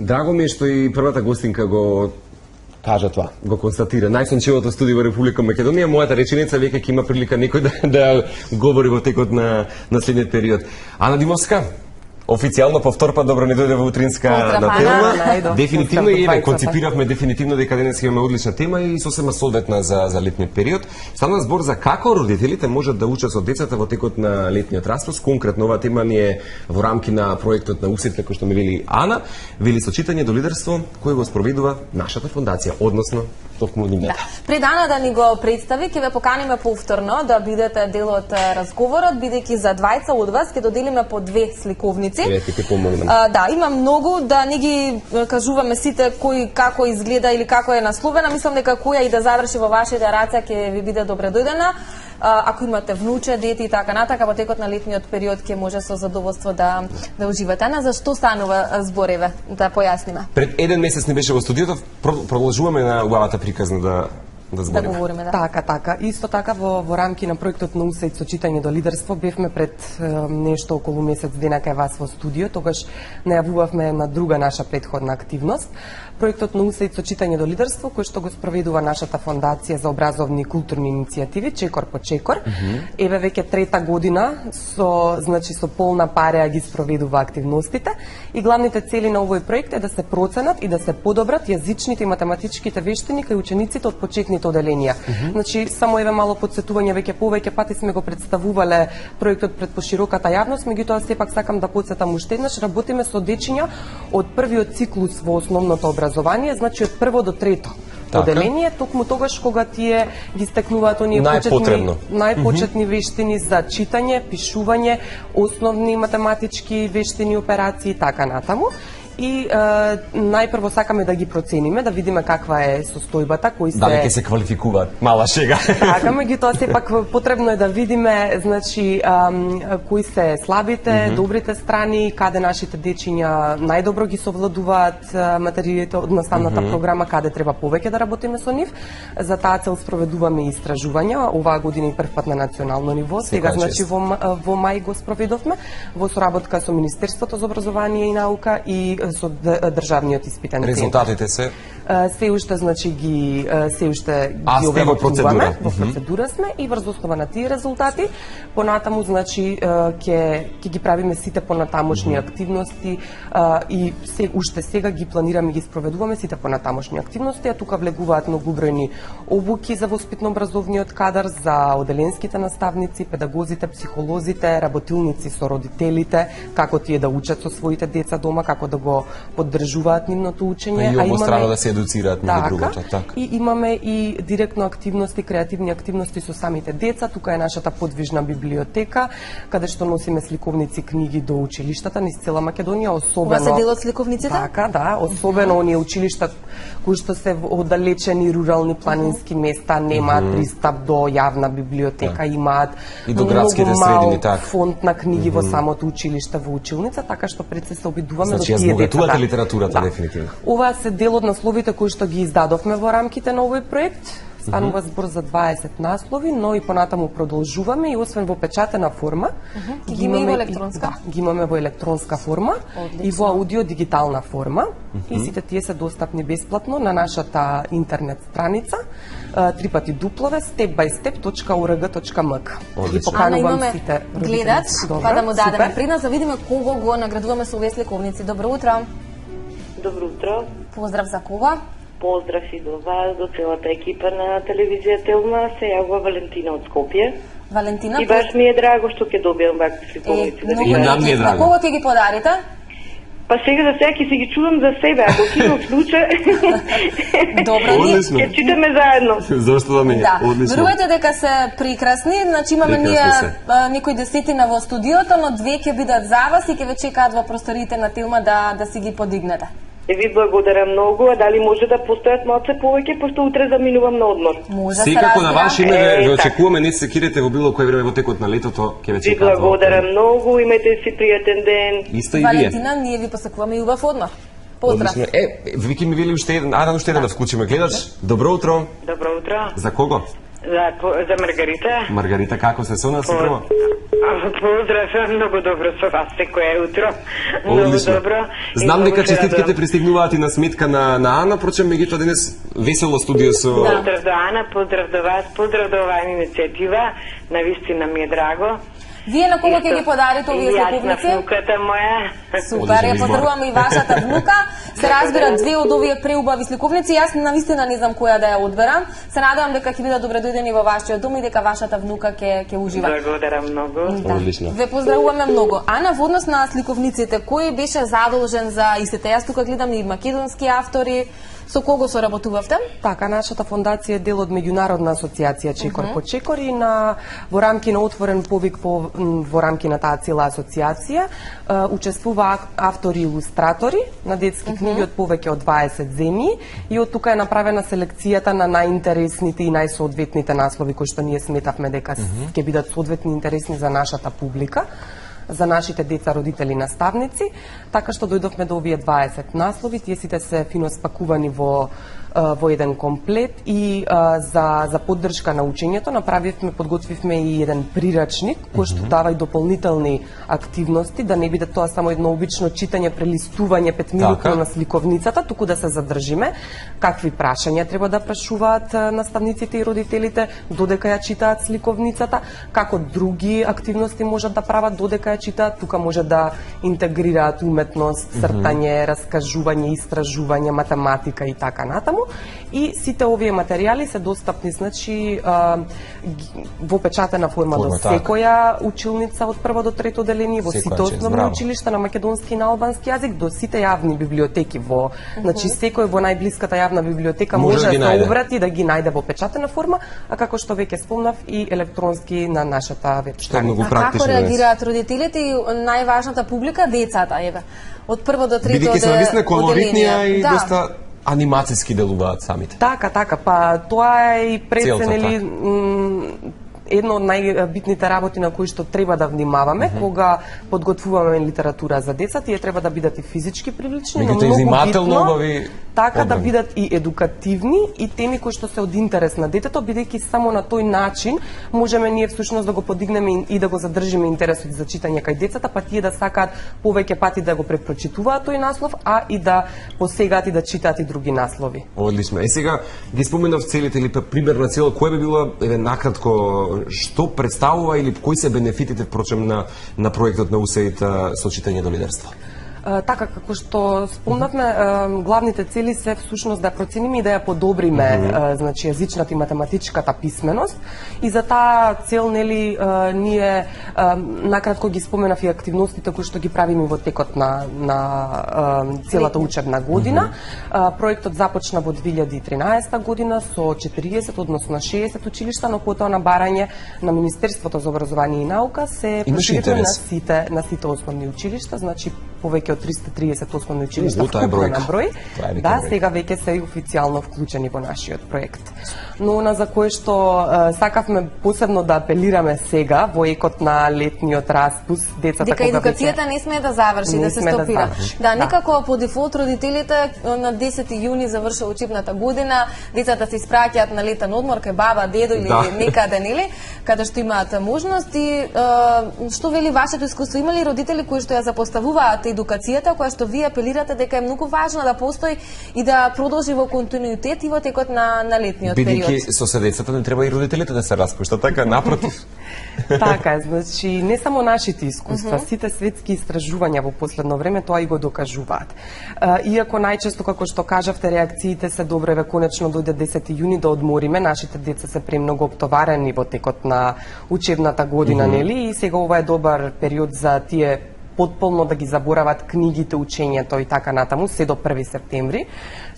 Драго ми е што и првата гостинка го кажа тоа, го констатира. Најсончевото студио во Република Македонија, мојата реченица веќе ќе има прилика некој да говори во текот на следниот период. Ана Димовска, официјално по втор пат добро ни дојде во утринска на тема. Дефинитивно и концепиравме дефинитивно дека денес имаме одлична тема и сосема соодветна за летниот период. Стана збор за како родителите можат да учат со децата во текот на летниот распуст. Конкретно оваа тема ни е во рамки на проектот на УСИТ, како што ми вели Ана, вели со читање до лидерство кој го спроведува нашата фондација, односно токму нивната. Пред Ана да ни го представи, ќе ве поканиме повторно да бидете дел од разговорот, бидејќи за двајца од вас ќе доделиме по 2 сликовници. Да, има многу, да не ги кажуваме сите кој како изгледа или како е насловена. Мислам дека која и да заврши во вашите раце ќе ви биде добре дојдена. Ако имате внуче, дете и така натака, во текот на летниот период ќе може со задоволство да уживате. Ана, за што станува збореве, да појасниме? Пред 1 месец не беше во студиото, продолжуваме на убавата приказна да збориме. Да говориме, да. Така. Исто така во рамки на проектот на УСИТ со читање до лидерство бевме пред нешто околу месец дена кај вас во студио, тогаш најавувавме на друга наша претходна активност. Проектот на УСИТ со читање до лидерство, кој што го спроведува нашата фондација за образовни и културни иницијативи, Чекор по Чекор. Еве веќе 3-та година со полна пареа ги спроведува активностите и главните цели на овој проект е да се проценат и да се подобрат јазичните и математичките вештини кај учениците од почетните оделенија. Значи, само еве мало подсетување, веќе повеќе пати сме го представувале проектот пред пошироката јавност, меѓутоа сепак сакам да потсетам уште еднаш, работиме со дечиња од првиот циклус во основното образование, значи од прво до трето оделение, токму тогаш кога тие ги стекнуваат оние најпочетни вештини за читање, пишување, основни математички вештини, операции и така натаму. И најпрво сакаме да ги процениме, да видиме каква е состојбата, кои се... Дали ќе се квалификуваат? Мала шега. Така, меѓутоа сепак потребно е да видиме, значи, кои се слабите, добрите страни, каде нашите дечиња најдобро ги совладуваат материјалите од наставната програма, каде треба повеќе да работиме со нив. За таа цел спроведуваме истражувања, оваа година и прв пат на национално ниво. Сега, значи, во мај го спроведовме, во соработка со Министерството за образование и наука и со државниот испитен центар. Резултатите се? Се уште, значи, ги во процедура. Во процедура сме и врз основа на тие резултати, понатаму, значи, ќе ги правиме сите понатамошни активности и уште сега ги планираме и ги спроведуваме сите понатамошни активности, а тука влегуваат многобројни обуки за воспитно-образовниот кадар, за оделенските наставници, педагозите, психолозите, работилници со родителите, како тие да учат со своите деца дома, како да го поддржуваат нивното учење, и обострано да се едуцираат меѓу другото, така. И имаме и директно активности, креативни активности со самите деца. Тука е нашата подвижна библиотека, каде што носиме сликовници, книги до училиштата низ цела Македонија, особено... Ова се дел од сликовниците? Така, да, особено оние училишта кои што се во оддалечени рурални планински места, немаат пристап до јавна библиотека, имаат и до градските средини, така. Фонд на книги во самото училиште, во училница, така што пред се обидуваме до тие деца. Литературата, дефинитивно. Ова се дел од насловите кои што ги издадовме во рамките на овој проект. Станува збор за 20 наслови, но и понатаму продолжуваме и освен во печатена форма, ги имаме во електронска? Да, ги имаме во електронска форма и во аудио дигитална форма. И сите тие се достапни бесплатно на нашата интернет страница www.stepbystep.org.mk. Ги поканувам сите гледач, па да му дадеме принос да видиме кого го наградуваме со овие сликовници. Добро утро. Добро утро. Поздрав за кого? Поздрав и до вас, до целата екипа на телевизија Телма. Се јавува Валентина од Скопје. Валентина. И баш ми е драго што ќе добијам вакви сликовници. И нам ни е драго. Кого ќе ги подарите? Па сега за сега ќе си ги чувам за себе, ако ќе имам случај. Добро, ќе читаме заедно. Зошто да не? Да. Верувајте дека се прекрасни, значи имаме ние некои десетина во студиото, но 2 ќе бидат за вас и ќе ве чекаат во просториите на Телма да си ги подигнете. Ви благодарам многу, а дали може да постојат малце повеќе, пошто утре заминувам на одмор. Може, секако на ваше име ве очекуваме, не се секирате во било кој време во текот на летото, ќе ве чекаат. Ви благодарам многу, имајте си пријатен ден. Исто и вие. Валентина, ние ви посакуваме и убав одмор. Поздрав. Вики ми вели уште еден, уште еден да вклучиме гледач. Добро утро. Добро утро. За кого? За Маргарита. Маргарита, како се со нас? Поздрав, многу добро со вас секое утро. Многу Одлично. добро. Знам И дека многу се честитките радувам. пристигнуваат и на сметка на Ана, прочем меѓутоа денес весело студио со... Поздрав до Ана, поздрав до вас, поздрав до оваа иницијатива. Навистина ми е драго. Вие на кого ќе ги подарите овие Јас на сликовници? внуката моја. Супер, Одличен ја избор. поздравувам и вашата внука. Се разбира две од овие преубави сликовници. Јас навистина не знам која да ја одберам. Се надевам дека ќе бидат добредојдени во вашиот дом и дека вашата внука ќе ужива. Благодарам многу. Одлично. Ве поздравуваме многу. Ана, во однос на сликовниците, кој беше задолжен за истите? Јас тука гледам и македонски автори. Со кого соработувавте? Така, нашата фондација е дел од меѓународна асоциација Чекор по Чекор и во рамки на отворен повик во рамки на таа цела асоциација учествува автори и илустратори на детски книги од повеќе од 20 земји и од тука е направена селекцијата на најинтересните и најсоодветните наслови кои што ние сметавме дека ќе бидат соодветни интересни за нашата публика, за нашите деца, родители и наставници, така што дојдовме до овие 20 наслови, тие сите се фино спакувани во еден комплет и за поддршка на учењето подготвивме и еден прирачник кој што дава и дополнителни активности, да не биде тоа само едно обично читање, прелистување 5-минутно на сликовницата, туку да се задржиме какви прашања треба да прашуваат наставниците и родителите додека ја читаат сликовницата, како други активности можат да прават додека ја читаат, тука може да интегрираат уметност, цртање, раскажување, истражување, математика и така натаму. И сите овие материјали се достапни, значи, во печатена форма до секоја училница од прво до трето деление, во сите основни училишта на македонски и на албански јазик, до сите јавни библиотеки во, значи секој во најблиската јавна библиотека може да се обрати да ги најде во печатена форма, а како што веќе спомнав и електронски на нашата веб страница. А како реагираат родителите и најважната публика, децата, еве, од прво до трето Бидејќи се навистина колоритнија и да. доста анимацијски делуваат самите. Така, па тоа е и преценели едно од најбитните работи на кои што треба да внимаваме кога подготвуваме литература за деца, тие треба да бидат и физички привлечни, но многу битно така да бидат и едукативни и теми кои што се од интерес на детето, бидејќи само на тој начин можеме ние всушност да го подигнеме и да го задржиме интересот за читање кај децата, па тие да сакаат повеќе пати да го препрочитуваат тој наслов, а и да посегаат и да читаат и други наслови. Одлично. И сега ги споменав целите или пример на цела, кој би било накратко што представува или кои се бенефитите впрочем на проектот на УСАИД со читање до лидерство? Така како што спомнавме, главните цели се всушност да процениме и да ја подобриме значи јазичната и математичката писменост и за таа цел нели ние накратко ги споменав и активностите кои што ги правиме во текот на целата учебна година. Проектот започна во 2013 година со 40 односно 60 училишта, но потоа на барање на Министерството за образование и наука се проширија на сите основни училишта, значи повеќе од 330 основни училишта вкупно на број. Да, сега веќе се официјално вклучени во нашиот проект. Но она за кое што сакавме посебно да апелираме сега во екот на летниот распуст, децата дека едукацијата не смее да заврши, да се стопира. Да, некако по дефолт родителите на 10 јуни завршува учебната година, децата се испраќаат на летен одмор кај баба, дедо или некаде, нели, каде што имаат можност и што вели вашето искуство, има ли родители кои што ја запоставуваат едукацијата, која што вие апелирате дека е многу важно да постои и да продолжи во континуитет и во текот на летниот период? Бидејќи со децата не треба и родителите да се распуштат, така напротив. Така, значи не само нашите искуства, сите светски истражувања во последно време тоа и го докажуваат. Иако најчесто, како што кажавте, реакциите се добре, ве конечно дојде 10 јуни да одмориме, нашите деца се премногу оптоварени во текот на учебната година, нели? И сега ова е добар период за тие потполно да ги заборават книгите, учењето и така натаму, се до 1 септември.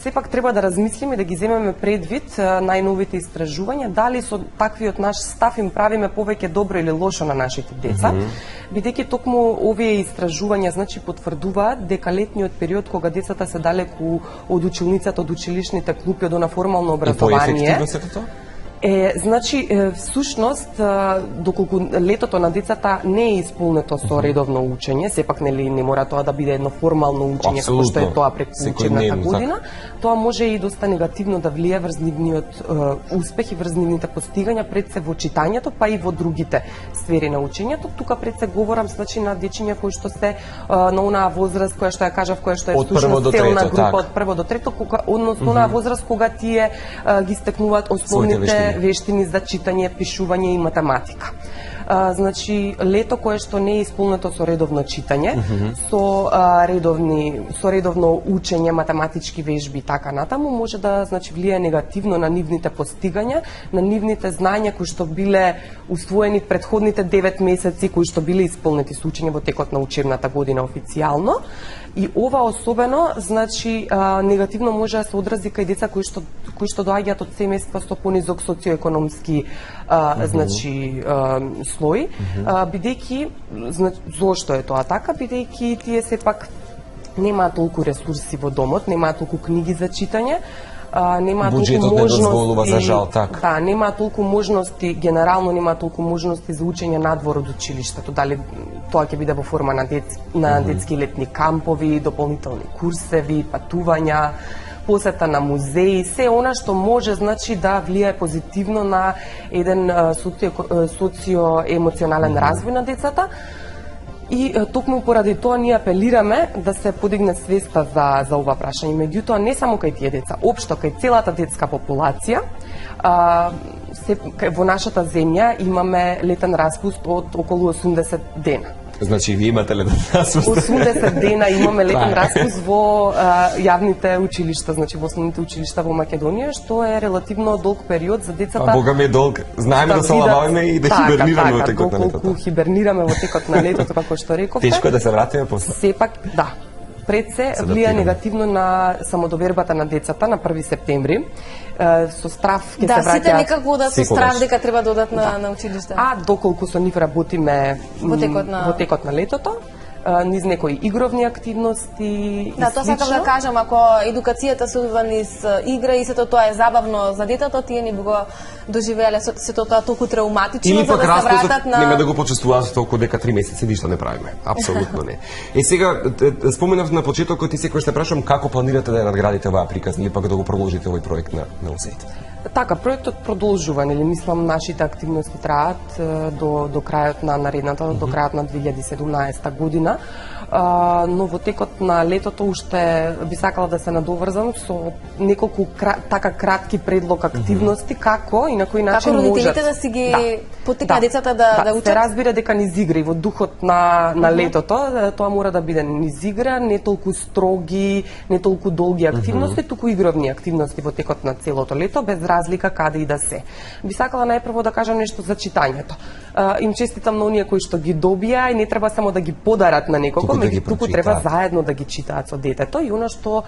Сепак треба да размислиме и да ги земеме предвид најновите истражувања, дали со таквиот наш став им правиме повеќе добро или лошо на нашите деца, бидејќи токму овие истражувања значи потврдуваат дека летниот период кога децата се далеку од училницата, од училишните клупи, од она формално образование, Значи, всушност, доколку летото на децата не е исполнето со редовно учење, сепак не мора тоа да биде едно формално учење, како што е тоа преку учебната година, тоа може и доста негативно да влие врз нивниот успех и врз нивните постигања пред се во читањето, па и во другите сфери на учењето. Тука пред се говорам, значи, на дечиња кои што се на онаа возраст која што ја кажав, која што е всушност целна група од прво до трето, односно онаа возраст кога тие ги стекнуваат основните вештини за читање, пишување и математика. Значи, лето кое што не е исполнето со редовно читање, со редовно учење, математички вежби и така натаму, може да, значи, влие негативно на нивните постигања, на нивните знања кои што биле усвоени предходните 9 месеци, кои што биле исполнети со учење во текот на учебната година официјално. И ова особено, значи, негативно може да се одрази кај деца кои што доаѓаат од семејства со понизок социоекономски значи слој, бидејќи, зошто е тоа така, бидејќи тие сепак немаат толку ресурси во домот, немаат толку книги за читање, нема толку можности, за жал, така. Да, нема толку можности, генерално нема толку можности за учење надвор од училиштето. Дали тоа ќе биде во форма на детски летни кампови, дополнителни курсеви, патувања, посета на музеи, се она што може, значи, да влијае позитивно на еден социо-емоционален развој на децата. И токму поради тоа ние апелираме да се подигне свеста за ова прашање. Меѓутоа, не само кај тие деца, општо кај целата детска популација, во нашата земја имаме летен распуст од околу 80 дена. Значи, ви имате летен распуст? 80 дена имаме летен распуст во јавните училишта, значи во основните училишта во Македонија, што е релативно долг период за децата. Бога ми е долг. Знаеме да се лабавиме и да хибернираме во текот на летото. Доколку хибернираме во текот на летото, како што рековте. Тешко е да се вратиме после. Сепак, да. Пред се влија негативно на самодовербата на децата на 1 септември. Со страв ќе се враќаат. Да, сите некако да со страв дека треба да одат на училиште. А доколку со нив работиме во текот на летото, низ некои игровни активности. Да, тоа сакам да кажам, ако едукацијата се одвива низ игра и сето тоа е забавно за детето, тие не би го доживеале сето тоа толку трауматично, за да се вратат на... Нема да го почувствуваат толку дека 3 месеци ништо не правиме. Апсолутно не. Сега, споменав на почетокот и секој ще прашам како планирате да ја надградите оваа приказна или пак да го продолжите овој проект на УСЕИТ? Така, проектот продолжува, нели, мислам, нашите активности траат до крајот на наредната, до крајот на 2017 година, но во текот на летото уште би сакала да се надоврзам со неколку така кратки предлог активности, како и на кој начин можат... Како родителите да си ги поттикнат децата да учат? Се разбира дека низ игра и во духот на летото, тоа мора да биде низ игра, не толку строги, не толку долги активности, туку игровни активности во текот на целото лето, без разлика каде и да се. Би сакала најпрво да кажам нешто за читањето. Им честитам на оние кои што ги добија и не треба само да ги подарат на некого, туку треба заедно да ги читаат со детето. И она што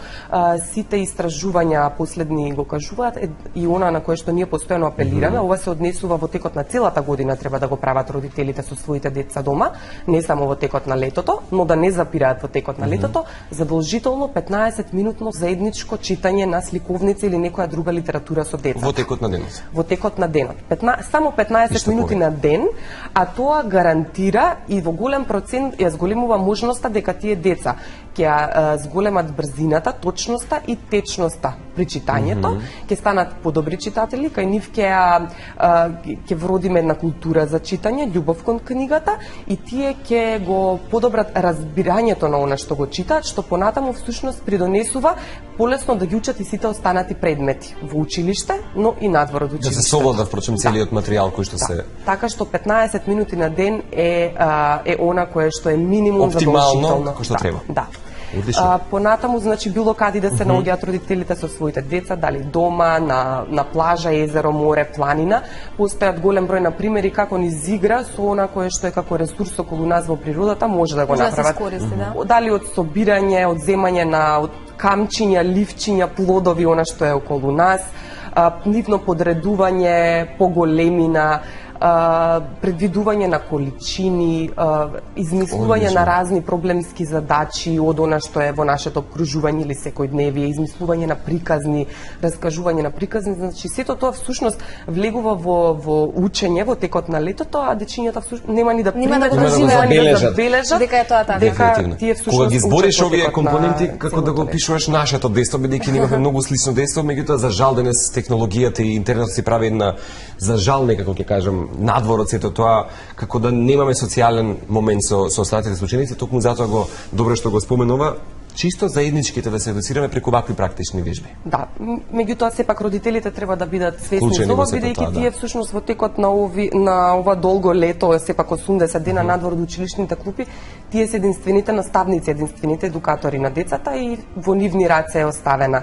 сите истражувања последни го кажуваат и она на кое што ние постојано апелираме, ова се однесува во текот на целата година, треба да го прават родителите со своите деца дома, не само во текот на летото, но да не запираат во текот на летото, задолжително 15-минутно заедничко читање на сликовници или некоја друга литература со деца. Во текот на денот. Во текот на денот. Само 15 минути на ден, а тоа гарантира и во голем процент ја зголемува можноста дека тие деца ќе зголемат брзината, точноста и течноста при читањето, ќе станат подобри читатели, кај нив ќе вродиме една култура за читање, љубов кон книгата и тие ќе го подобрат разбирањето на она што го читаат, што понатаму всушност придонесува полесно да ги учат и сите останати предмети во училиште, но и надвор од училиште. Да се совлада впрочем целиот материјал кој што се... Така што 15 минути на ден е она кое што е минимум задолжително. Оптимално, како што треба. Да. Одлично. Понатаму, значи, било каде да се наоѓаат родителите со своите деца, дали дома, на плажа, езеро, море, планина. Постојат голем број на примери како низ игра со она кое што е како ресурс околу нас во природата, може да го направат. Дали од собирање, од земање на камчиња, ливчиња, плодови, она што е околу нас, нивно подредување, поголемина, предвидување на количини, измислување на разни проблемски задачи од она што е во нашето обкружување или секојдневие, измислување на приказни, раскажување на приказни, значи сето тоа всушност влегува во учење во текот на летото, а дечињата всушност нема ни да забележат дека е тоа така. Дека тие всушност кога ги збориш овие компоненти на како да го опишуваш нашето дејство, бидејќи имаме многу слично дејство, меѓутоа за жал денес технологијата и интернетот си прави една за жал некако ќе кажам надвор од сето тоа, како да немаме социјален момент со останатите ученици, токму затоа го добро што го споменува, чисто заедничките да се едуцираме преку вакви практични вежби. Да, меѓутоа сепак родителите треба да бидат свесни за ова, бидејќи тие всушност во текот на ова долго лето, сепак 80 дена надвор од училишните клупи, тие се единствените наставници, единствените едукатори на децата и во нивни раце е оставена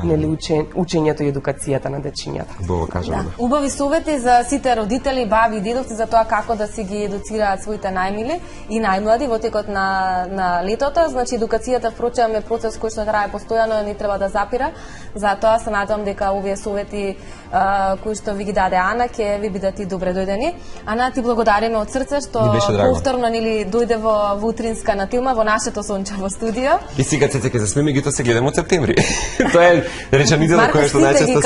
нели учењето и едукацијата на дечињата. Бога кажам. Да. Убави совети за сите родители, баби и дедовци за тоа како да си ги едуцираат своите најмили и најмлади во текот на летото, значи едукацијата впрочем е процес кој што трае постојано и не треба да запира. Затоа се надевам дека овие совети кои што ви ги даде Ана ќе ви бидат и добре дојдени. Ана, ти благодариме од срце што повторно нели дојде во утринска на Тилма во нашето сончево студио. И сега Цеце ќе засмеме, ги тоа се гледаме од септември. Тоа е реченицата која што најчесто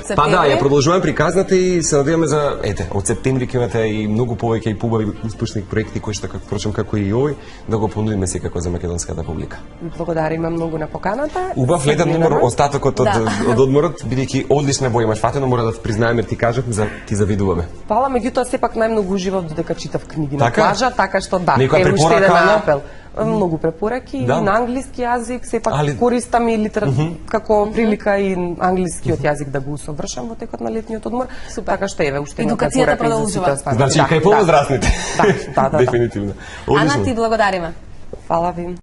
се па да, ја продолжуваме приказната и се надеваме за од септември ќе имате и многу повеќе и побави успешни проекти кои што како и овој да го понудиме секако за македонската публика. Благодариме многу на поканата. Убав летен одмор, остатокот од одморот, бидејќи одлична боја имаш фатено, мора да признаеме, ти кажавме, ти завидуваме. Фала, меѓутоа сепак најмногу уживав додека читав книги на плажа, така што да. Некоја препорака? Апел. Многу препораки на англиски јазик, сепак користам и како прилика и англискиот јазик да го усовршам во текот на летниот одмор. Така што еве уште една едукацијата продолжува. Значи кај повозрасните. Да. Дефинитивно. Ана, ти благодариме. Фала ви.